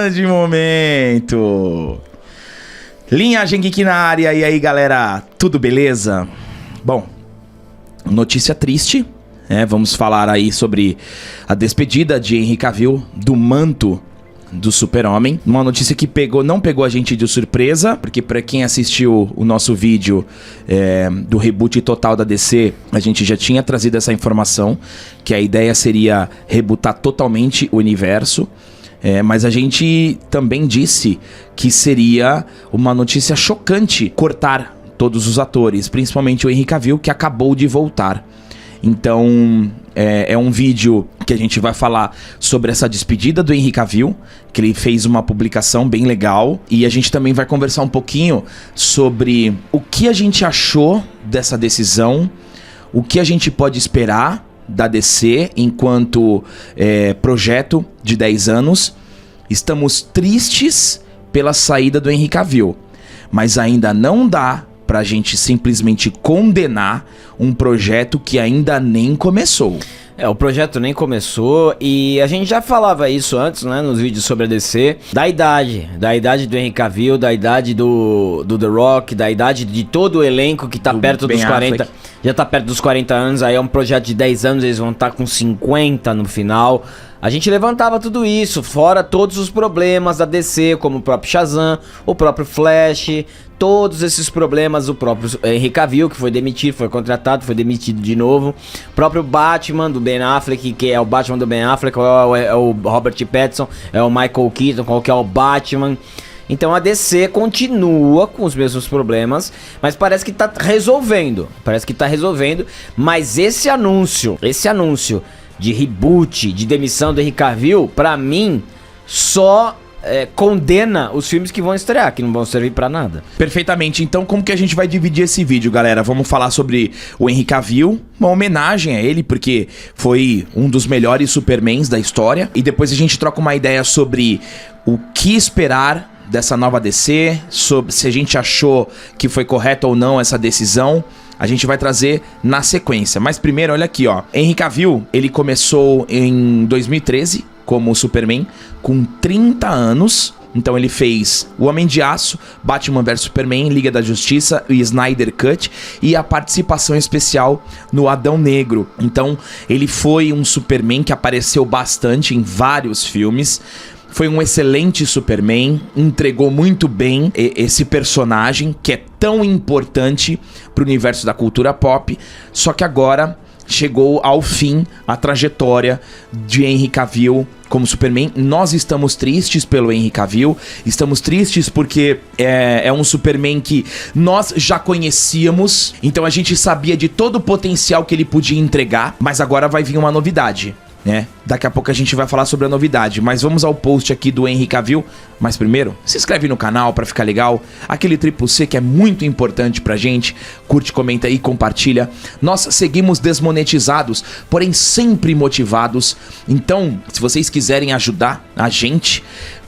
Grande momento! Linhagem Geek na área, e aí galera, tudo beleza? Bom, notícia triste, vamos falar aí sobre a despedida de Henry Cavill do manto do Super-Homem. Uma notícia que não pegou a gente de surpresa, porque pra quem assistiu o nosso vídeo do reboot total da DC, a gente já tinha trazido essa informação, que a ideia seria rebootar totalmente o universo. Mas a gente também disse que seria uma notícia chocante cortar todos os atores, principalmente o Henry Cavill, que acabou de voltar. Então, é um vídeo que a gente vai falar sobre essa despedida do Henry Cavill, que ele fez uma publicação bem legal. E a gente também vai conversar um pouquinho sobre o que a gente achou dessa decisão, o que a gente pode esperar da DC enquanto projeto de 10 anos. Estamos tristes pela saída do Henry Cavill, mas ainda não dá pra gente simplesmente condenar um projeto que ainda nem começou. O projeto nem começou e a gente já falava isso antes, né, nos vídeos sobre a DC, da idade do Henry Cavill, da idade do The Rock, da idade de todo o elenco que tá perto dos 40, já tá perto dos 40 anos, aí é um projeto de 10 anos, eles vão estar com 50 no final. A gente levantava tudo isso, fora todos os problemas da DC, como o próprio Shazam, o próprio Flash, todos esses problemas, o próprio Henry Cavill, que foi demitido, foi contratado, foi demitido de novo, o próprio Batman do Ben Affleck, que é o Batman do Ben Affleck, é o Robert Pattinson, é o Michael Keaton, qual que é o Batman. Então a DC continua com os mesmos problemas, mas parece que tá resolvendo, mas esse anúncio de reboot, de demissão do Henry Cavill, pra mim, só condena os filmes que vão estrear, que não vão servir pra nada. Perfeitamente, então como que a gente vai dividir esse vídeo, galera? Vamos falar sobre o Henry Cavill, uma homenagem a ele, porque foi um dos melhores Supermans da história, e depois a gente troca uma ideia sobre o que esperar dessa nova DC, sobre se a gente achou que foi correta ou não essa decisão. A gente vai trazer na sequência. Mas primeiro, olha aqui, ó. Henry Cavill, ele começou em 2013 como Superman, com 30 anos. Então ele fez O Homem de Aço, Batman vs Superman, Liga da Justiça, o Snyder Cut e a participação especial no Adão Negro. Então ele foi um Superman que apareceu bastante em vários filmes. Foi um excelente Superman, entregou muito bem esse personagem que é tão importante pro universo da cultura pop, só que agora chegou ao fim a trajetória de Henry Cavill como Superman. Nós estamos tristes pelo Henry Cavill, estamos tristes porque é um Superman que nós já conhecíamos, então a gente sabia de todo o potencial que ele podia entregar, mas agora vai vir uma novidade. Daqui a pouco a gente vai falar sobre a novidade, mas vamos ao post aqui do Henry Cavill. Mas primeiro, se inscreve no canal pra ficar legal, aquele triplo C que é muito importante pra gente. Curte, comenta aí, compartilha. Nós seguimos desmonetizados, porém sempre motivados. Então, se vocês quiserem ajudar a gente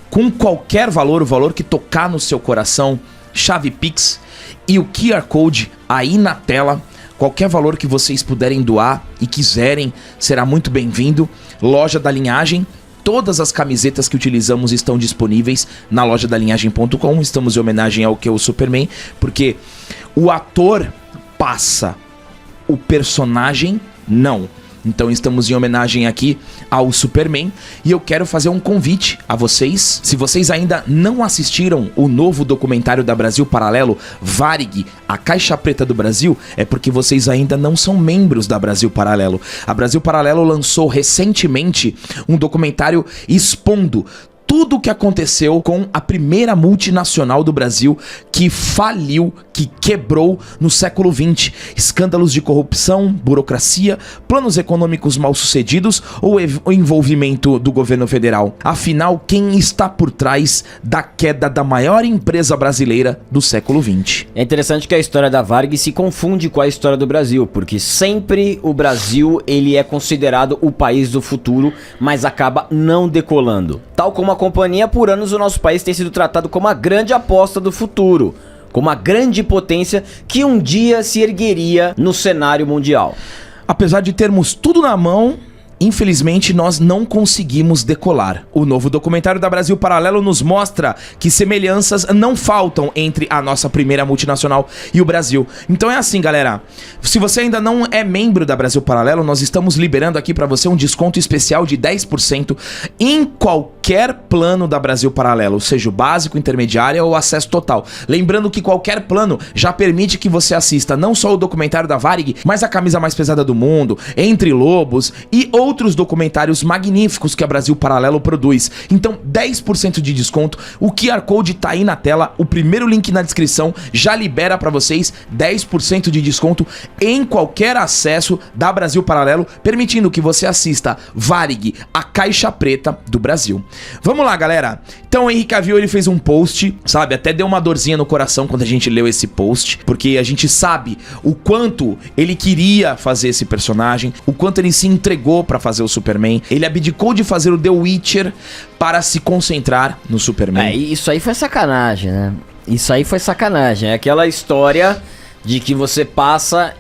com qualquer valor, o valor que tocar no seu coração, chave Pix e o QR Code aí na tela. Qualquer valor que vocês puderem doar e quiserem será muito bem-vindo. Loja da Linhagem, todas as camisetas que utilizamos estão disponíveis na loja da linhagem.com. Estamos em homenagem ao que é o Superman, porque o ator passa, o personagem não. Então estamos em homenagem aqui ao Superman e eu quero fazer um convite a vocês. Se vocês ainda não assistiram o novo documentário da Brasil Paralelo, Varig, a Caixa Preta do Brasil, é porque vocês ainda não são membros da Brasil Paralelo. A Brasil Paralelo lançou recentemente um documentário expondo tudo o que aconteceu com a primeira multinacional do Brasil que faliu, que quebrou no século XX. Escândalos de corrupção, burocracia, planos econômicos mal sucedidos ou o envolvimento do governo federal. Afinal, quem está por trás da queda da maior empresa brasileira do século XX? É interessante que a história da Varig se confunde com a história do Brasil, porque sempre o Brasil ele é considerado o país do futuro, mas acaba não decolando. Tal como a companhia, por anos o nosso país tem sido tratado como a grande aposta do futuro, como a grande potência que um dia se ergueria no cenário mundial. Apesar de termos tudo na mão, Infelizmente, nós não conseguimos decolar. O novo documentário da Brasil Paralelo nos mostra que semelhanças não faltam entre a nossa primeira multinacional e o Brasil. Então é assim, galera. Se você ainda não é membro da Brasil Paralelo, nós estamos liberando aqui pra você um desconto especial de 10% em qualquer plano da Brasil Paralelo, seja o básico, intermediário ou acesso total. Lembrando que qualquer plano já permite que você assista não só o documentário da Varig, mas a camisa mais pesada do mundo, Entre Lobos e outros documentários magníficos que a Brasil Paralelo produz. Então, 10% de desconto. O QR Code tá aí na tela, o primeiro link na descrição já libera pra vocês 10% de desconto em qualquer acesso da Brasil Paralelo, permitindo que você assista Varig, a caixa preta do Brasil. Vamos lá, galera. Então, o Henry Cavill, ele fez um post, sabe? Até deu uma dorzinha no coração quando a gente leu esse post, porque a gente sabe o quanto ele queria fazer esse personagem, o quanto ele se entregou pra fazer o Superman. Ele abdicou de fazer o The Witcher para se concentrar no Superman. Isso aí foi sacanagem, né? Isso aí foi sacanagem. É aquela história de que você passa...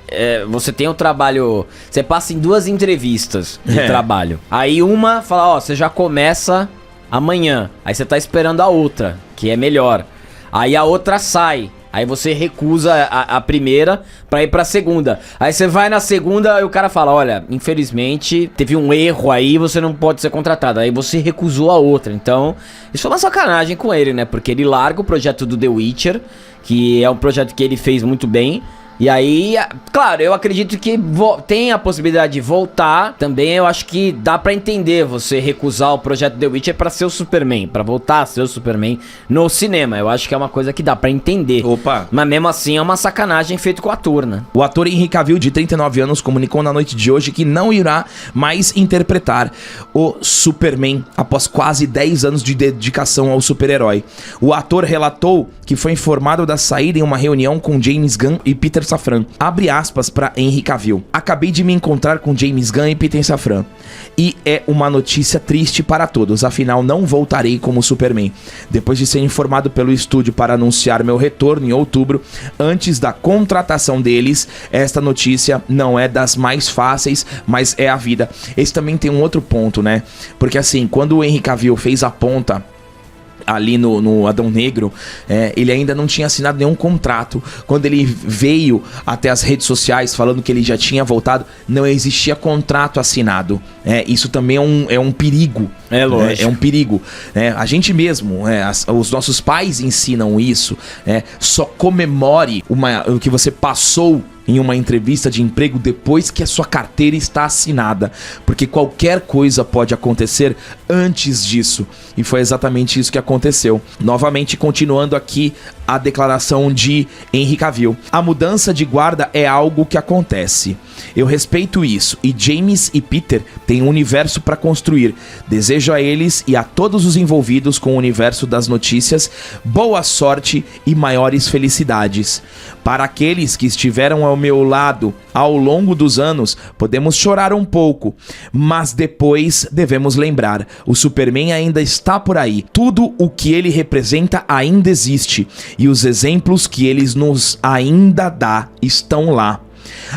você tem um trabalho... Você passa em 2 entrevistas de trabalho. Aí uma fala, ó, você já começa amanhã. Aí você tá esperando a outra, que é melhor. Aí a outra sai. Aí você recusa a primeira pra ir pra segunda. Aí você vai na segunda e o cara fala, olha, infelizmente teve um erro aí, você não pode ser contratado. Aí você recusou a outra. Então, isso foi uma sacanagem com ele, né? Porque ele larga o projeto do The Witcher, que é um projeto que ele fez muito bem. E aí, claro, eu acredito que tem a possibilidade de voltar. Também eu acho que dá pra entender você recusar o projeto The Witcher pra ser o Superman, pra voltar a ser o Superman no cinema. Eu acho que é uma coisa que dá pra entender. Opa! Mas mesmo assim é uma sacanagem feito com o ator, né? O ator Henry Cavill, de 39 anos, comunicou na noite de hoje que não irá mais interpretar o Superman após quase 10 anos de dedicação ao super-herói. O ator relatou que foi informado da saída em uma reunião com James Gunn e Peter Safran. Abre aspas para Henry Cavill. Acabei de me encontrar com James Gunn e Peter Safran. E é uma notícia triste para todos, afinal não voltarei como Superman. Depois de ser informado pelo estúdio para anunciar meu retorno em outubro, antes da contratação deles, esta notícia não é das mais fáceis, mas é a vida. Esse também tem um outro ponto, né? Porque assim, quando o Henry Cavill fez a ponta ali no Adão Negro, ele ainda não tinha assinado nenhum contrato. Quando ele veio até as redes sociais falando que ele já tinha voltado, não existia contrato assinado. Isso também é um perigo. É lógico. É um perigo. A gente mesmo, os nossos pais ensinam isso. Só comemore o que você passou em uma entrevista de emprego depois que a sua carteira está assinada, porque qualquer coisa pode acontecer antes disso, e foi exatamente isso que aconteceu. Novamente, continuando aqui a declaração de Henry Cavill. A mudança de guarda é algo que acontece. Eu respeito isso, e James e Peter têm um universo para construir. Desejo a eles e a todos os envolvidos com o universo das notícias boa sorte e maiores felicidades. Para aqueles que estiveram ao meu lado ao longo dos anos, podemos chorar um pouco, mas depois devemos lembrar, o Superman ainda está por aí. Tudo o que ele representa ainda existe, e os exemplos que ele nos ainda dá estão lá.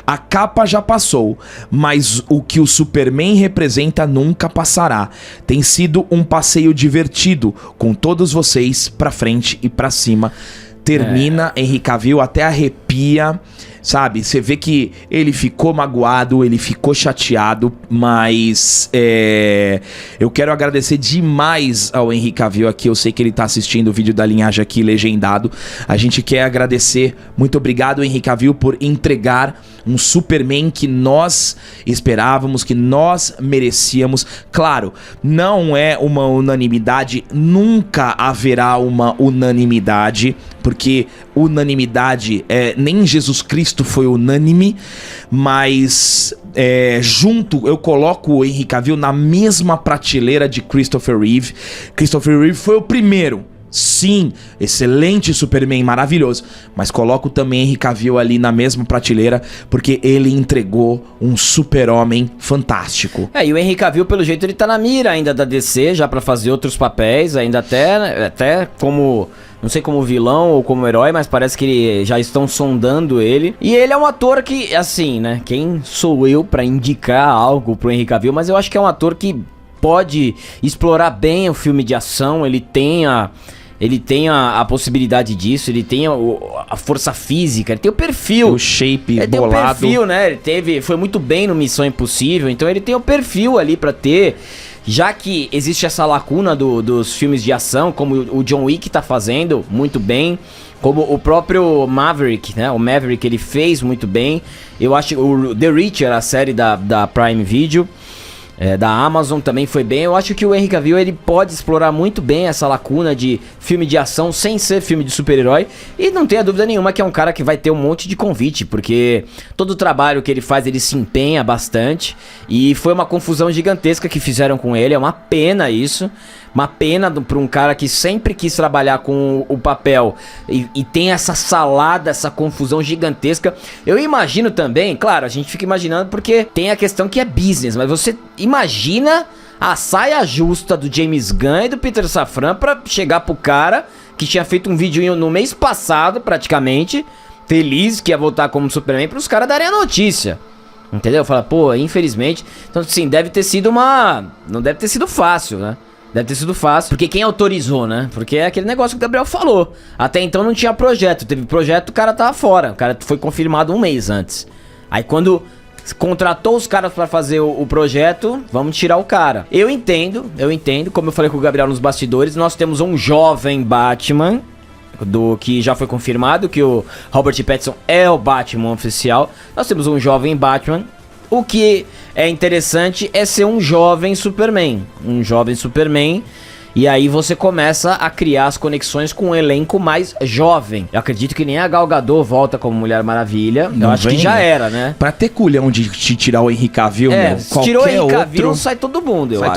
A capa já passou, mas o que o Superman representa nunca passará. Tem sido um passeio divertido com todos vocês pra frente e pra cima. Termina Henry Cavill, até arrepia, sabe? Você vê que ele ficou magoado, ele ficou chateado, mas eu quero agradecer demais ao Henry Cavill aqui. Eu sei que ele tá assistindo o vídeo da linhagem aqui legendado. A gente quer agradecer. Muito obrigado, Henry Cavill, por entregar um Superman que nós esperávamos, que nós merecíamos. Claro, não é uma unanimidade, nunca haverá uma unanimidade, porque unanimidade, nem Jesus Cristo foi unânime, mas junto eu coloco o Henry Cavill na mesma prateleira de Christopher Reeve. Christopher Reeve foi o primeiro. Sim, excelente Superman, maravilhoso. Mas coloco também Henry Cavill ali na mesma prateleira, porque ele entregou um super-homem fantástico. E o Henry Cavill, pelo jeito, ele tá na mira ainda da DC, já pra fazer outros papéis, ainda até como Não sei como vilão ou como herói, mas parece que já estão sondando ele. E ele é um ator que, assim, né? Quem sou eu pra indicar algo pro Henry Cavill? Mas eu acho que é um ator que pode explorar bem o filme de ação. Ele tem a possibilidade disso, ele tem a força física, ele tem o perfil. O shape ele bolado. Tem o perfil, né? Foi muito bem no Missão Impossível, então ele tem o perfil ali pra ter. Já que existe essa lacuna dos filmes de ação, como o John Wick tá fazendo muito bem, como o próprio Maverick, né? O Maverick ele fez muito bem. Eu acho que o The Reacher, a série da Prime Video, da Amazon também foi bem. Eu acho que o Henry Cavill ele pode explorar muito bem essa lacuna de filme de ação sem ser filme de super-herói. E não tenha dúvida nenhuma que é um cara que vai ter um monte de convite, porque todo o trabalho que ele faz, ele se empenha bastante. E foi uma confusão gigantesca que fizeram com ele. É uma pena isso. Uma pena para um cara que sempre quis trabalhar com o papel e tem essa salada, essa confusão gigantesca. Eu imagino também, claro, a gente fica imaginando porque tem a questão que é business, mas você imagina a saia justa do James Gunn e do Peter Safran pra chegar pro cara que tinha feito um vídeo no mês passado, praticamente, feliz que ia voltar como Superman, pros caras darem a notícia. Entendeu? Fala, pô, infelizmente. Então, assim, deve ter sido não deve ter sido fácil, né? Deve ter sido fácil, porque quem autorizou, né? Porque é aquele negócio que o Gabriel falou. Até então não tinha projeto. Teve projeto, o cara tava fora. O cara foi confirmado um mês antes. Aí quando contratou os caras pra fazer o projeto, vamos tirar o cara. Eu entendo. Como eu falei com o Gabriel nos bastidores, nós temos um jovem Batman, que já foi confirmado que o Robert Pattinson é o Batman oficial. Nós temos um jovem Batman. O que é interessante é ser um jovem Superman. E aí você começa a criar as conexões com um elenco mais jovem. Eu acredito que nem a Gal Gadot volta como Mulher Maravilha. Eu acho que já era, né? Pra ter culhão de te tirar o Henry Cavill, meu, se tirou o Henry Cavill, sai todo mundo, eu acho.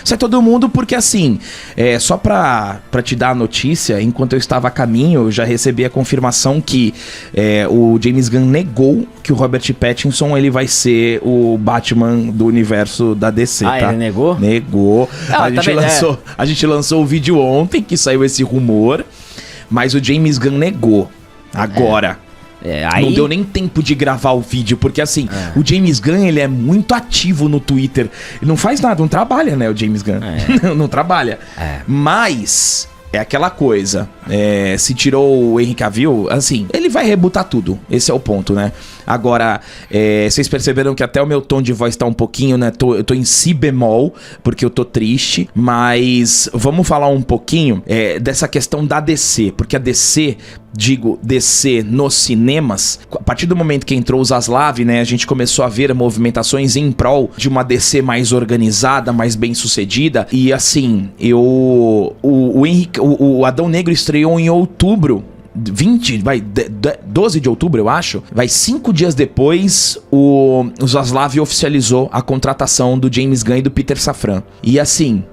Sai todo mundo porque, assim, só pra te dar a notícia, enquanto eu estava a caminho, eu já recebi a confirmação que o James Gunn negou que o Robert Pattinson ele vai ser o Batman do universo da DC, tá? Ele negou? Negou. A gente lançou o vídeo ontem, que saiu esse rumor, mas o James Gunn negou. Agora. Aí... Não deu nem tempo de gravar o vídeo, porque assim, o James Gunn, ele é muito ativo no Twitter. Ele não faz nada, não trabalha, né, o James Gunn. Não trabalha. Mas... é aquela coisa, se tirou o Henry Cavill, assim, ele vai rebutar tudo, esse é o ponto, né? Agora, vocês perceberam que até o meu tom de voz tá um pouquinho, né? Eu tô em si bemol, porque eu tô triste, mas vamos falar um pouquinho dessa questão da DC, porque a DC... DC nos cinemas, a partir do momento que entrou o Zaslav, né, a gente começou a ver movimentações em prol de uma DC mais organizada, mais bem sucedida. E assim, o Adão Negro estreou em outubro. 12 de outubro, eu acho. 5 dias depois, o Zaslav oficializou a contratação do James Gunn e do Peter Safran. E assim,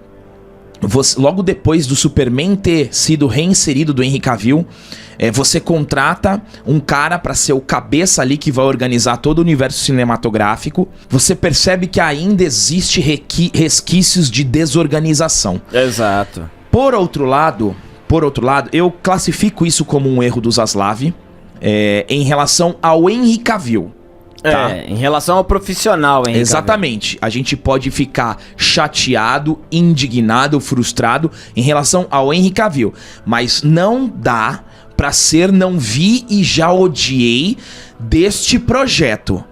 logo depois do Superman ter sido reinserido do Henry Cavill, você contrata um cara pra ser o cabeça ali que vai organizar todo o universo cinematográfico. Você percebe que ainda existe resquícios de desorganização. Exato. Por outro lado, eu classifico isso como um erro do Zaslav em relação ao Henry Cavill. Tá? Em relação ao profissional, hein? Exatamente. A gente pode ficar chateado, indignado, frustrado em relação ao Henry Cavill, mas não dá pra ser não vi e já odiei deste projeto.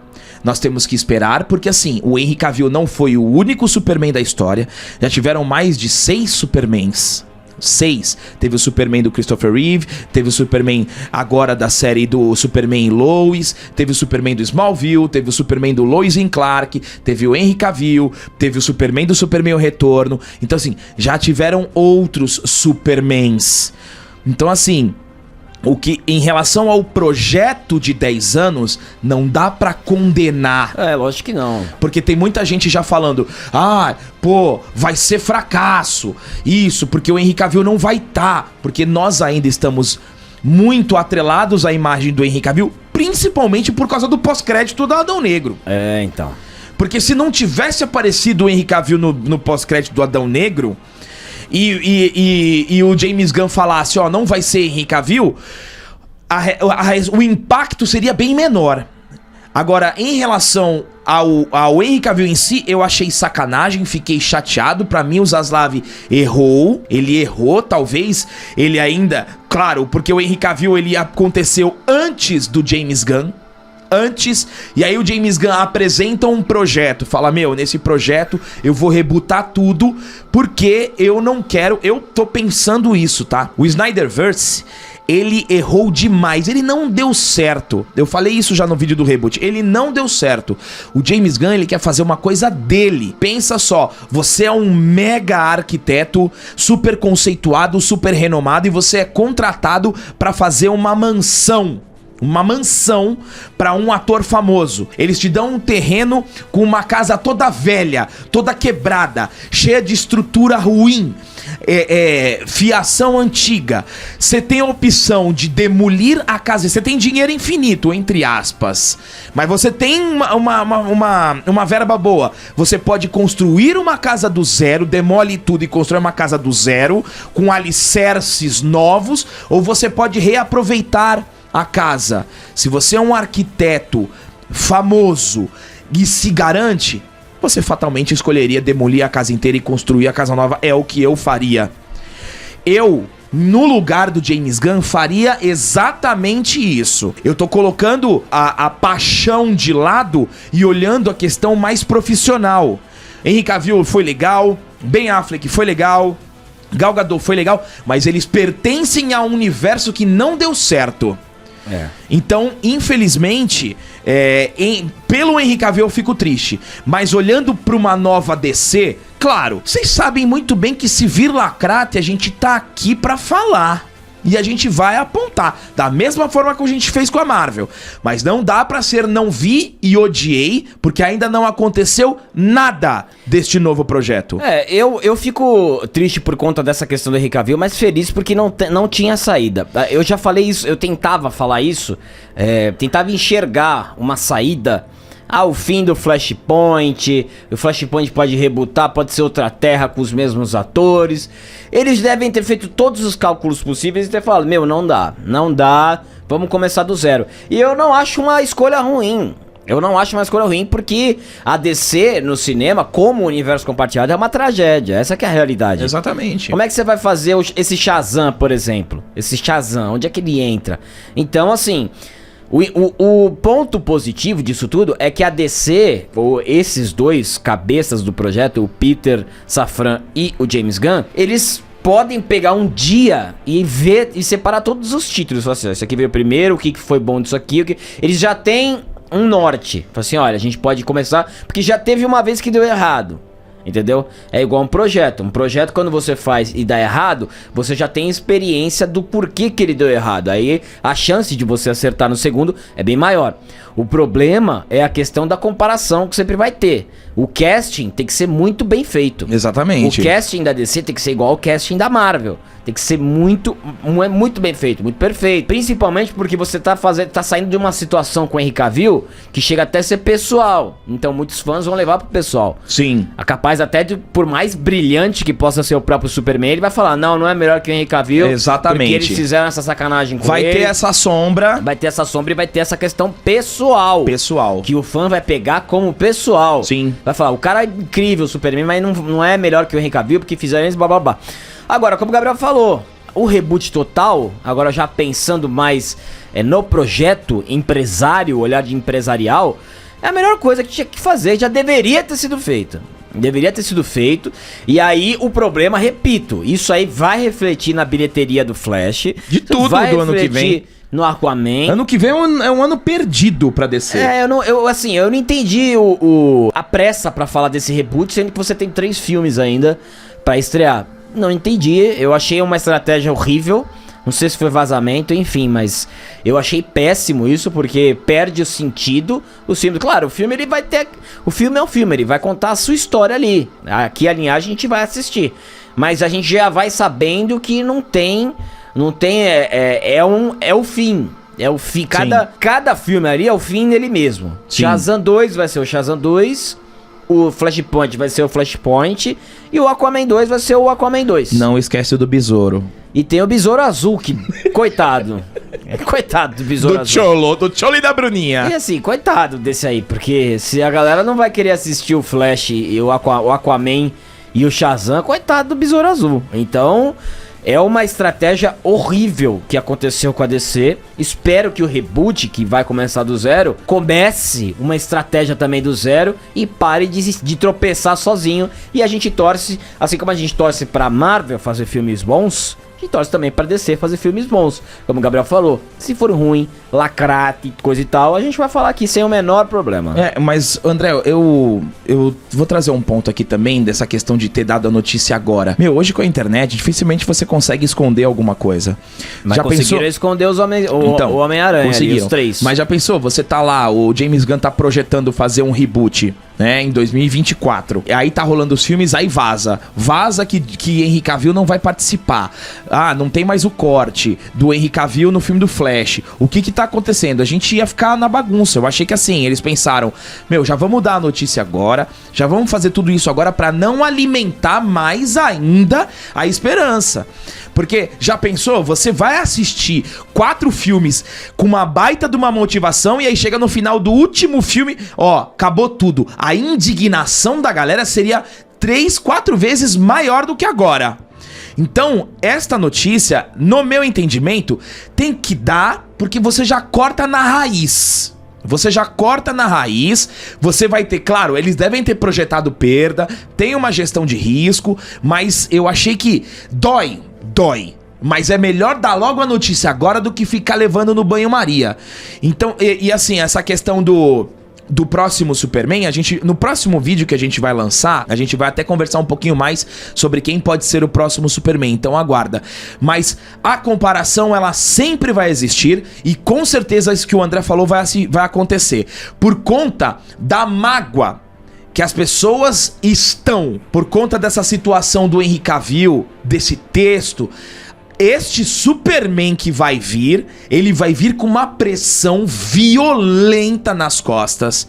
Nós temos que esperar, porque assim, o Henry Cavill não foi o único Superman da história. Já tiveram mais de 6 Supermans. 6. Teve o Superman do Christopher Reeve, teve o Superman agora da série do Superman Lois, teve o Superman do Smallville, teve o Superman do Lois and Clark, teve o Henry Cavill, teve o Superman do Superman o Retorno. Então assim, já tiveram outros Supermans. Então assim, o que em relação ao projeto de 10 anos, não dá pra condenar. Lógico que não. Porque tem muita gente já falando, vai ser fracasso. Isso, porque o Henry Cavill não vai estar. Porque nós ainda estamos muito atrelados à imagem do Henry Cavill, principalmente por causa do pós-crédito do Adão Negro. Então. Porque se não tivesse aparecido o Henry Cavill no pós-crédito do Adão Negro... e o James Gunn falasse, ó, não vai ser Henry Cavill, o impacto seria bem menor. Agora, em relação ao Henry Cavill em si, eu achei sacanagem, fiquei chateado. Pra mim, o Zaslav errou. Ele errou, talvez. Ele ainda... Claro, porque o Henry Cavill, ele aconteceu antes do James Gunn. Antes, e aí o James Gunn apresenta um projeto. Fala, meu, nesse projeto eu vou rebootar tudo, porque eu não quero... Eu tô pensando isso, tá? O Snyderverse... Ele errou demais, ele não deu certo. Eu falei isso já no vídeo do reboot. Ele não deu certo. O James Gunn, ele quer fazer uma coisa dele. Pensa só, você é um mega arquiteto, super conceituado, super renomado, e você é contratado pra fazer uma mansão para um ator famoso. Eles te dão um terreno com uma casa toda velha, toda quebrada, cheia de estrutura ruim, fiação antiga. Você tem a opção de demolir a casa. Você tem dinheiro infinito, entre aspas, mas você tem uma verba boa. Você pode construir uma casa do zero, demole tudo e constrói uma casa do zero, com alicerces novos, ou você pode reaproveitar a casa. Se você é um arquiteto famoso e se garante, você fatalmente escolheria demolir a casa inteira e construir a casa nova. É o que eu faria. Eu, no lugar do James Gunn, faria exatamente isso. Eu tô colocando a paixão de lado e olhando a questão mais profissional. Henry Cavill foi legal, Ben Affleck foi legal, Gal Gadot foi legal, mas eles pertencem a um universo que não deu certo. Então, infelizmente, pelo Henry Cavill eu fico triste. Mas olhando pra uma nova DC, claro, vocês sabem muito bem que se vir lacrate, a gente tá aqui pra falar. E a gente vai apontar, da mesma forma que a gente fez com a Marvel. Mas não dá pra ser não vi e odiei, porque ainda não aconteceu nada deste novo projeto. Eu fico triste por conta dessa questão do Henry Cavill, mas feliz porque não tinha saída. Eu já falei isso, eu tentava falar isso, tentava enxergar uma saída ao fim do Flashpoint. O Flashpoint pode rebootar, pode ser outra Terra com os mesmos atores. Eles devem ter feito todos os cálculos possíveis e ter falado, meu, não dá, vamos começar do zero. E eu não acho uma escolha ruim. Porque a DC no cinema, como universo compartilhado, é uma tragédia. Essa que é a realidade. Exatamente. Como é que você vai fazer esse Shazam, por exemplo? Esse Shazam, onde é que ele entra? Então, assim... O ponto positivo disso tudo é que a DC, ou esses dois cabeças do projeto, o Peter Safran e o James Gunn, eles podem pegar um dia e ver e separar todos os títulos. Falar assim, ó, esse aqui veio primeiro, o que foi bom disso aqui, eles já têm um norte. Fala assim, olha, a gente pode começar, porque já teve uma vez que deu errado. Entendeu? É igual um projeto. Um projeto, quando você faz e dá errado, você já tem experiência do porquê que ele deu errado. Aí a chance de você acertar no segundo é bem maior. O problema é a questão da comparação que sempre vai ter. O casting tem que ser muito bem feito. Exatamente. O casting da DC tem que ser igual ao casting da Marvel. Tem que ser muito bem feito, muito perfeito. Principalmente porque você tá saindo de uma situação com o Henry Cavill que chega até a ser pessoal. Então muitos fãs vão levar pro pessoal. Sim. É capaz até de, por mais brilhante que possa ser o próprio Superman, ele vai falar, não é melhor que o Henry Cavill. Exatamente. Porque eles fizeram essa sacanagem com ele. Vai ter essa sombra. Vai ter essa sombra e vai ter essa questão pessoal. Que o fã vai pegar como pessoal. Sim. Vai falar, o cara é incrível, o Superman, mas não é melhor que o Henry Cavill porque fizeram isso, blá blá blá. Agora, como o Gabriel falou, o reboot total, agora já pensando mais no projeto empresário, olhar de empresarial, é a melhor coisa que tinha que fazer, já deveria ter sido feito. E aí o problema, repito, isso aí vai refletir na bilheteria do Flash. De tudo do ano que vem. No Aquaman. Ano que vem é um ano perdido pra descer. Eu não entendi a pressa pra falar desse reboot, sendo que você tem 3 filmes ainda pra estrear. Não entendi, eu achei uma estratégia horrível. Não sei se foi vazamento, enfim, mas eu achei péssimo isso, porque perde o sentido. O filme, claro, o filme ele vai ter... O filme é um filme, ele vai contar a sua história ali. Aqui a linhagem a gente vai assistir. Mas a gente já vai sabendo que não tem... É o fim. É o fim. Cada filme ali é o fim dele mesmo. Sim. Shazam 2 vai ser o Shazam 2. o Flashpoint vai ser o Flashpoint e o Aquaman 2 vai ser o Aquaman 2. Não esquece do Besouro. E tem o Besouro Azul, que... coitado. Coitado do Besouro Azul. Do Cholo e da Bruninha. E assim, coitado desse aí, porque se a galera não vai querer assistir o Flash e o Aquaman e o Shazam, coitado do Besouro Azul. Então... é uma estratégia horrível que aconteceu com a DC. Espero que o reboot, que vai começar do zero, comece uma estratégia também do zero e pare de tropeçar sozinho. E a gente torce, assim como a gente torce pra Marvel fazer filmes bons, a gente torce também pra DC fazer filmes bons. Como o Gabriel falou, se for ruim, lacrate, coisa e tal, a gente vai falar aqui sem o menor problema. Mas André, eu vou trazer um ponto aqui também dessa questão de ter dado a notícia agora. Hoje com a internet, dificilmente você consegue esconder alguma coisa. Mas já conseguiram esconder o Homem-Aranha e os 3. Mas já pensou, você tá lá, o James Gunn tá projetando fazer um reboot, né, em 2024. Aí tá rolando os filmes, aí vaza que Henry Cavill não vai participar. Não tem mais o corte do Henry Cavill no filme do Flash. O que tá acontecendo? A gente ia ficar na bagunça. Eu achei que assim, eles pensaram, já vamos dar a notícia agora, já vamos fazer tudo isso agora pra não alimentar mais ainda a esperança. Porque, já pensou? Você vai assistir 4 filmes com uma baita de uma motivação e aí chega no final do último filme, acabou tudo. A indignação da galera seria 3, 4 vezes maior do que agora. Então, esta notícia, no meu entendimento, tem que dar porque você já corta na raiz. Você já corta na raiz, você vai ter, claro, eles devem ter projetado perda, tem uma gestão de risco, mas eu achei que dói. Mas é melhor dar logo a notícia agora do que ficar levando no banho-maria. Então, e assim, essa questão do próximo Superman, no próximo vídeo que a gente vai lançar, a gente vai até conversar um pouquinho mais sobre quem pode ser o próximo Superman, então aguarda. Mas a comparação, ela sempre vai existir e com certeza isso que o André falou vai acontecer. Por conta da mágoa que as pessoas estão, por conta dessa situação do Henry Cavill, desse texto, este Superman que vai vir, ele vai vir com uma pressão violenta nas costas.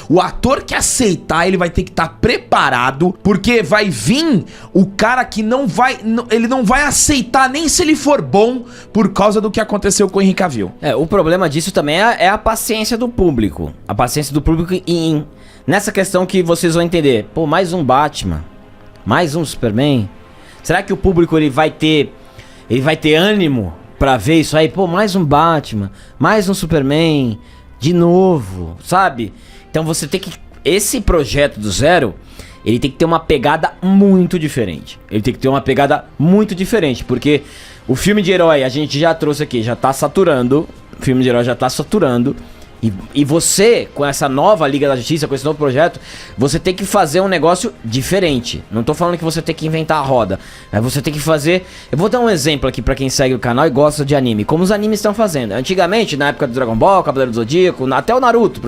O ator que aceitar, ele vai ter que estar preparado, porque vai vir o cara que ele não vai aceitar nem se ele for bom, por causa do que aconteceu com o Henry Cavill. O problema disso também é a paciência do público. A paciência do público nessa questão que vocês vão entender. Mais um Batman, mais um Superman. Será que o público ele vai ter ânimo pra ver isso aí? Mais um Batman, mais um Superman, de novo, sabe? Então você tem que... esse projeto do zero, ele tem que ter uma pegada muito diferente. Porque o filme de herói, a gente já trouxe aqui, já tá saturando. O filme de herói já tá saturando. E você, com essa nova Liga da Justiça, com esse novo projeto, você tem que fazer um negócio diferente. Não tô falando que você tem que inventar a roda, mas você tem que fazer... Eu vou dar um exemplo aqui pra quem segue o canal e gosta de anime, como os animes estão fazendo. Antigamente, na época do Dragon Ball, Cavaleiro do Zodíaco, até o Naruto,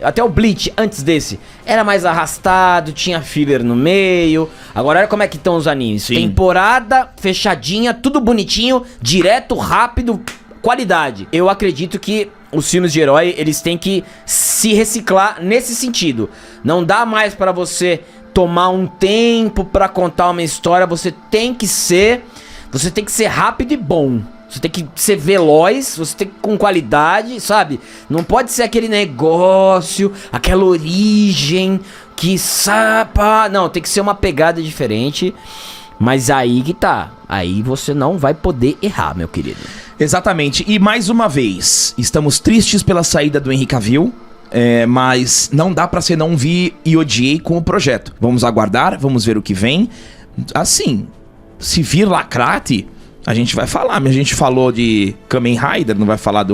até o Bleach, antes desse, era mais arrastado, tinha filler no meio. Agora olha como é que estão os animes. Sim. Temporada fechadinha, tudo bonitinho, direto, rápido, qualidade. Eu acredito que os filmes de herói, eles têm que se reciclar nesse sentido. Não dá mais pra você tomar um tempo pra contar uma história. Você tem que ser rápido e bom. Você tem que ser veloz, você tem que com qualidade, sabe? Não pode ser aquele negócio, aquela origem que sapa. Não, tem que ser uma pegada diferente. Mas aí que tá. Aí você não vai poder errar, meu querido. Exatamente. E mais uma vez, estamos tristes pela saída do Henry Cavill. Mas não dá pra ser não vi e odiei com o projeto. Vamos aguardar, vamos ver o que vem. Assim, se vir lacrate, a gente vai falar. A gente falou de Kamen Rider, não vai falar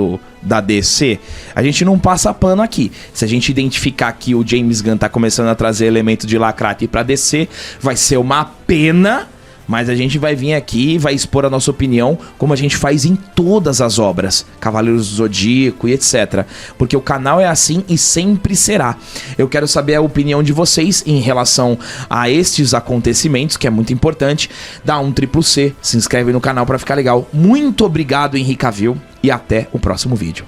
da DC. A gente não passa pano aqui. Se a gente identificar que o James Gunn tá começando a trazer elemento de lacrate pra DC, vai ser uma pena. Mas a gente vai vir aqui e vai expor a nossa opinião, como a gente faz em todas as obras, Cavaleiros do Zodíaco e etc. Porque o canal é assim e sempre será. Eu quero saber a opinião de vocês em relação a estes acontecimentos, que é muito importante. Dá um C, se inscreve no canal pra ficar legal. Muito obrigado, Henry Cavill, e até o próximo vídeo.